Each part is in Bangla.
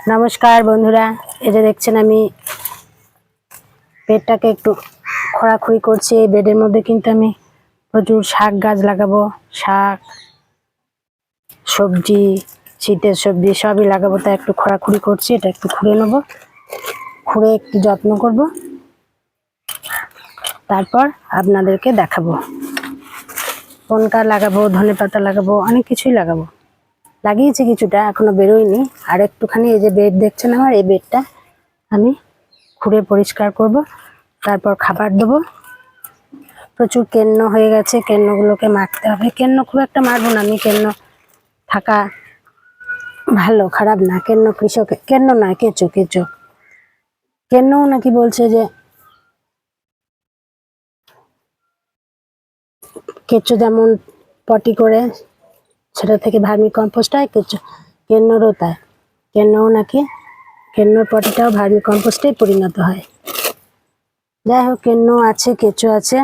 नमस्कार बंधुरा এই যে দেখছেন আমি বেডটাকে একটু খোঁড়াখুড়ি করছি। এই বেডের মধ্যে কিন্তু আমি প্রচুর শাক গাছ লাগাবো, শাক সবজি শীতের সবজি সবই লাগাবো, তাই একটু খোঁড়াখুড়ি করছি। এটা একটু খুঁড়ে নেবো, খুঁড়ে একটু যত্ন করব, তারপর আপনাদেরকে দেখাবো কোনটা লাগাবো। ধনেপাতা লাগাবো, অনেক কিছুই লাগাবো, লাগিয়েছি কিছুটা, এখনো বেরোয়নি। আর একটুখানি এই যে বেড দেখছেন আমার, এই বেডটা আমি খুঁড়ে পরিষ্কার করব, তারপর খাবার দেবো। প্রচুর কেন্ন হয়ে গেছে, কেন্নগুলোকে মারতে হবে। কেন্ন খুব একটা মারবো না আমি, কেন্ন থাকা ভালো, খারাপ না। কেন্ন কৃষক, কেন্ন নয় কেঁচো, কেঁচো কেন্নও নাকি বলছে যে কেঁচো যেমন পটি করে সেটা থেকে ভার্মি কম্পোস্ট হয়, কেঁচো কেন্নরও তাই। কেন্নও নাকি, কেন্নর পটিটাও ভার্মি কম্পোস্টে পরিণত হয়। যাই হোক, কেন্ন আছে, কেঁচো আছে,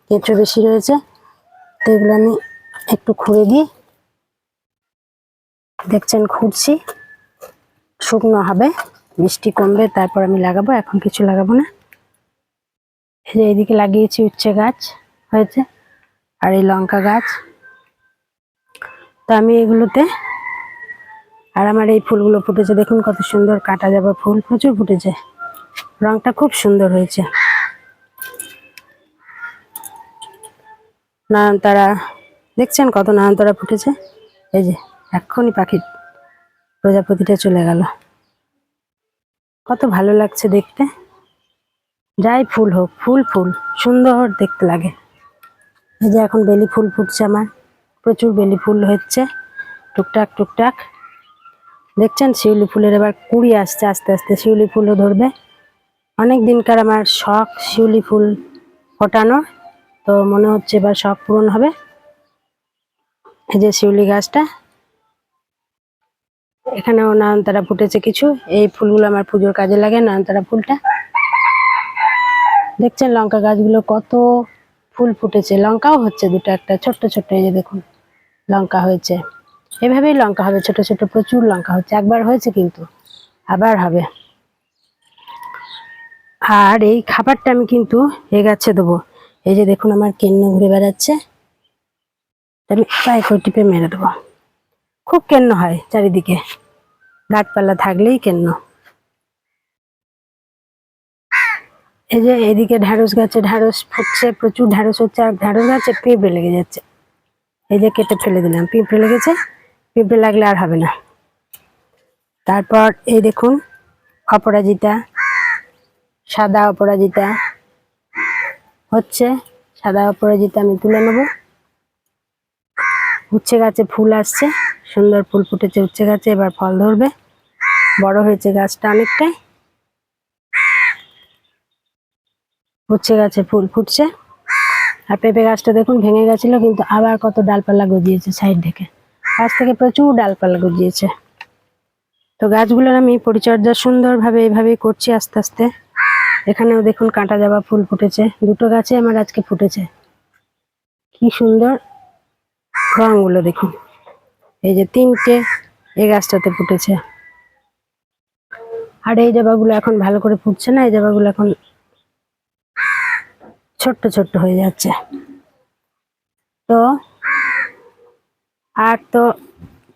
কেঁচো বেশি রয়েছে, তো এগুলো আমি একটু খুঁড়ে দিই। দেখছেন খুঁড়ছি, শুকনো হবে, বৃষ্টি কমবে, তারপর আমি লাগাবো। এখন কিছু লাগাবো না। এই যে এইদিকে লাগিয়েছি উচ্ছে গাছ হয়েছে, আর এই লঙ্কা গাছ। তো আমি এগুলোতে, আর আমার এই ফুলগুলো ফুটেছে, দেখুন কত সুন্দর কাটা যাবে ফুল, প্রচুর ফুটেছে, রংটা খুব সুন্দর হয়েছে। নয়নতারা দেখছেন কত নয়নতারা ফুটেছে। এই যে এক্ষুনি পাখির প্রজাপতিটা চলে গেল, কত ভালো লাগছে দেখতে। যাই ফুল হোক, ফুল ফুল সুন্দর দেখতে লাগে। এই যে এখন বেলি ফুল ফুটছে আমার, প্রচুর বেলি ফুল হচ্ছে টুকটাক টুকটাক। দেখছেন শিউলি ফুলের এবার কুড়ি আসছে, আস্তে আস্তে শিউলি ফুলও ধরবে। অনেক দিনকার আমার শখ শিউলি ফুল ফোটানোর, তো মনে হচ্ছে এবার শখ পূরণ হবে। এই যে শিউলি গাছটা, এখানেও নয়নতারা ফুটেছে কিছু। এই ফুলগুলো আমার পুজোর কাজে লাগে, নয়নতারা ফুলটা। দেখছেন লঙ্কা গাছগুলো কত ফুল ফুটেছে, লঙ্কাও হচ্ছে দুটো একটা ছোট্ট ছোট্ট। এই যে দেখুন লঙ্কা হয়েছে, এভাবেই লঙ্কা হবে, ছোট ছোট প্রচুর লঙ্কা হচ্ছে। একবার হয়েছে কিন্তু আবার হবে। আর এই খাবারটা আমি কিন্তু এই গাছে দেবো। এই যে দেখুন আমার কেন্ন ঘুরে বেড়াচ্ছে, আমি পায়ে করে টিপে মেরে দেবো। খুব কেন্ন হয় চারিদিকে, গাছপালা থাকলেই কেন্ন। এই যে এদিকে ঢ্যাঁড়স গাছে ঢ্যাঁড়স ফুটছে, প্রচুর ঢ্যাঁড়স হচ্ছে। আর ঢ্যাঁড়স গাছে পিঁপড়ে লেগে যাচ্ছে, এই যে কেটে ফেলে দিলাম, পিঁপড়ে লেগেছে। পিঁপড়ে লাগলে আর হবে না। তারপর এই দেখুন অপরাজিতা, সাদা অপরাজিতা হচ্ছে, সাদা অপরাজিতা আমি তুলে নেব। উচ্ছে গাছে ফুল আসছে, সুন্দর ফুল ফুটেছে উচ্ছে গাছে, এবার ফল ধরবে, বড় হয়েছে গাছটা অনেকটাই। উচ্ছে গাছে ফুল ফুটছে। আর পেঁপে গাছটা দেখুন ভেঙে গেছিল, কিন্তু আবার কত ডালপালা গজিয়েছে সাইড থেকে, গাছ থেকে প্রচুর ডালপালা গজিয়েছে। তো গাছগুলোর আমি পরিচর্যা সুন্দরভাবে এইভাবেই করছি আস্তে আস্তে। এখানেও দেখুন কাঁটা জবা ফুল ফুটেছে, দুটো গাছে আমার আজকে ফুটেছে, কি সুন্দর রঙগুলো দেখুন। এই যে তিনটে এই গাছটাতে ফুটেছে। আর এই জবাগুলো এখন ভালো করে ফুটছে না, এই জবাগুলো এখন ছোট্ট ছোট্ট হয়ে যাচ্ছে। তো আর তো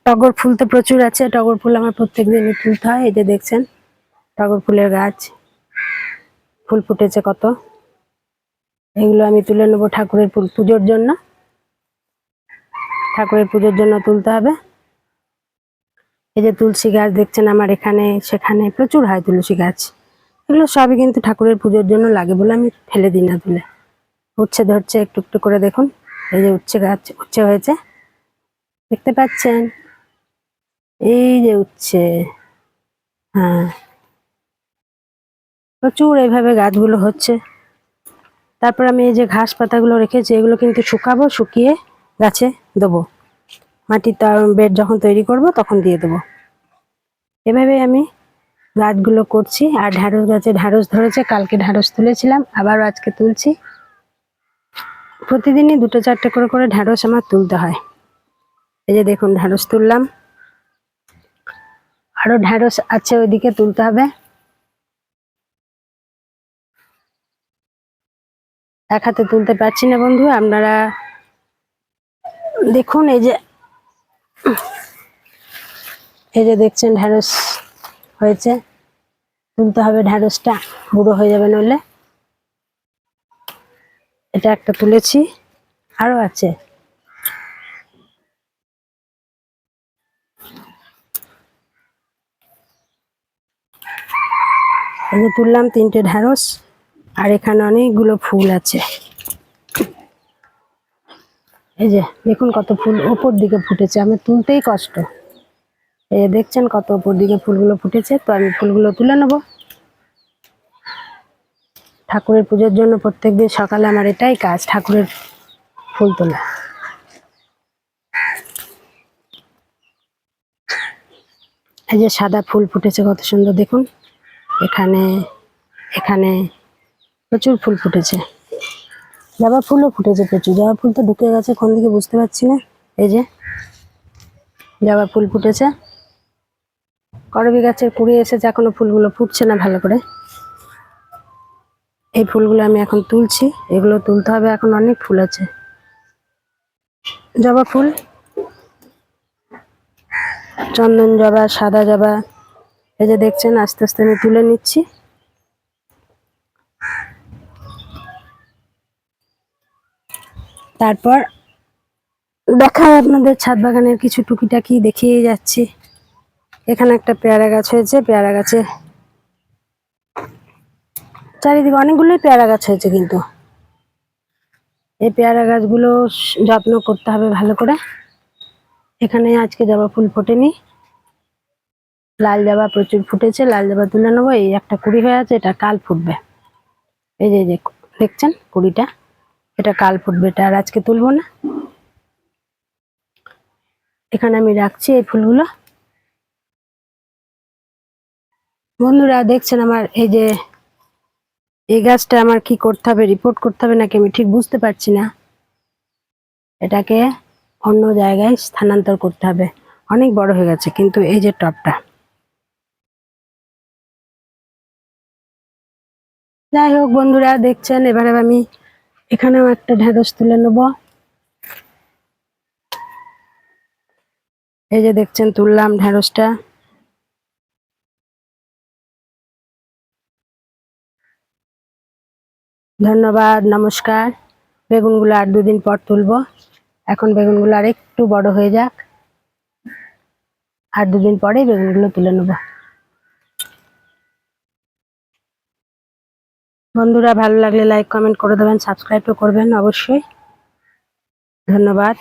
টগর ফুল তো প্রচুর আছে, টগর ফুল আমার প্রত্যেক দিনই তুলতে হয়। এই যে দেখছেন টগর ফুলের গাছ, ফুল ফুটেছে কত, এগুলো আমি তুলে নেবো ঠাকুরের পুজোর জন্য, ঠাকুরের পুজোর জন্য তুলতে হবে। এই যে তুলসী গাছ দেখছেন আমার এখানে সেখানে প্রচুর হয় তুলসী গাছ, এগুলো সবই কিন্তু ঠাকুরের পুজোর জন্য লাগে বলে আমি ফেলে দিই না তুলে। উচ্ছে ধরছে একটু একটু করে, দেখুন এই যে উচ্ছে গাছ, উচ্ছে হয়েছে দেখতে পাচ্ছেন, এই যে উচ্ছে। হ্যাঁ, প্রচুর এইভাবে গাছগুলো হচ্ছে। তারপর আমি এই যে ঘাস পাতাগুলো রেখেছি, এগুলো কিন্তু শুকাবো, শুকিয়ে গাছে দেবো, মাটির বেড যখন তৈরি করব তখন দিয়ে দেবো। এভাবে আমি গাছগুলো করছি। আর ঢ্যাঁড়স গাছে ঢ্যাঁড়স ধরেছে, কালকে ঢ্যাঁড়স তুলেছিলাম, আবারও আজকে তুলছি। প্রতিদিনই দুটো চারটে করে করে ঢ্যাঁড়স আমার তুলতে হয়। এই যে দেখুন ঢ্যাঁড়স তুললাম। আরো ঢ্যাঁড়স আছে, ওইদিকে তুলতে হবে। এক হাতে তুলতে পারছি না বন্ধু, আপনারা দেখুন। এই যে দেখছেন ঢ্যাঁড়স হয়েছে, তুলতে হবে। ঢ্যাঁড়সটা বুড়ো হয়ে যাবে নইলে। এটা একটা তুলেছি, আরো আছে। এই যে তুললাম 3টে ঢ্যাঁড়স, আর এখানে অনেকগুলো ফুল আছে। এই যে দেখুন কত ফুল ওপর দিকে ফুটেছে, আমি তুলতেই কষ্ট। এই যে দেখছেন কত ওপর দিকে ফুলগুলো ফুটেছে, তো আমি ফুলগুলো তুলে নেব। ঠাকুরের পুজোর জন্য প্রত্যেকদিন সকালে আমার এটাই কাজ, ঠাকুরের ফুল তোলা। এই যে সাদা ফুল ফুটেছে কত সুন্দর দেখুন, এখানে এখানে প্রচুর ফুল ফুটেছে। জবা ফুলও ফুটেছে প্রচুর, জবা ফুল তো ঢুকে গেছে কোন দিকে বুঝতে পারছি না। এই যে জবা ফুল ফুটেছে, করবী গাছের কুড়ি এসেছে, এখনো ফুলগুলো ফুটছে না ভালো করে। এই ফুলগুলো আমি এখন তুলছি, এগুলো তুলতে হবে, এখন অনেক ফুল আছে। জবা ফুল, চন্দন জবা, সাদা জবা। এই যে দেখছেন আস্তে আস্তে আমি তুলে নিচ্ছি। তারপর দেখায় আপনাদের ছাদ বাগানের কিছু টুকিটাকি দেখিয়ে যাচ্ছি। এখানে একটা পেয়ারা গাছ হয়েছে, পেয়ারা গাছে চারিদিকে অনেকগুলোই পেয়ারা গাছ হয়েছে, কিন্তু এই পেয়ারা গাছগুলো যত্ন করতে হবে ভালো করে। এখানে আজকে জবা ফুল ফোটেনি, লাল জবা প্রচুর ফুটেছে, লাল জবা তুলে নেবো। এই একটা কুড়ি হয়ে আছে, এটা কাল ফুটবে। এই যে দেখছেন কুড়িটা, এটা কাল ফুটবে, এটা আর আজকে তুলবো না। এখানে আমি রাখছি এই ফুলগুলো। বন্ধুরা দেখছেন আমার এই গাছটা আমার কি করতে হবে, রিপোর্ট করতে হবে নাকি আমি ঠিক বুঝতে পারছি না। এটাকে অন্য জায়গায় স্থানান্তর করতে হবে, অনেক বড় হয়ে গেছে। কিন্তু এই যে টবটা, যাই হোক বন্ধুরা দেখছেন, এবারে আমি এখানেও একটা ঢেঁড়স তুলে নেব। এই যে দেখছেন তুললাম ঢেঁড়সটা। ধন্যবাদ, নমস্কার। বেগুনগুলো আর 2 দিন পর তুলবো, এখন বেগুনগুলো আর একটু বড় হয়ে যাক, আর 2 দিন পরেই বেগুনগুলো তুলে নেব। বন্ধুরা ভালো লাগলে লাইক কমেন্ট করে দেবেন, সাবস্ক্রাইবও করবেন অবশ্যই। ধন্যবাদ।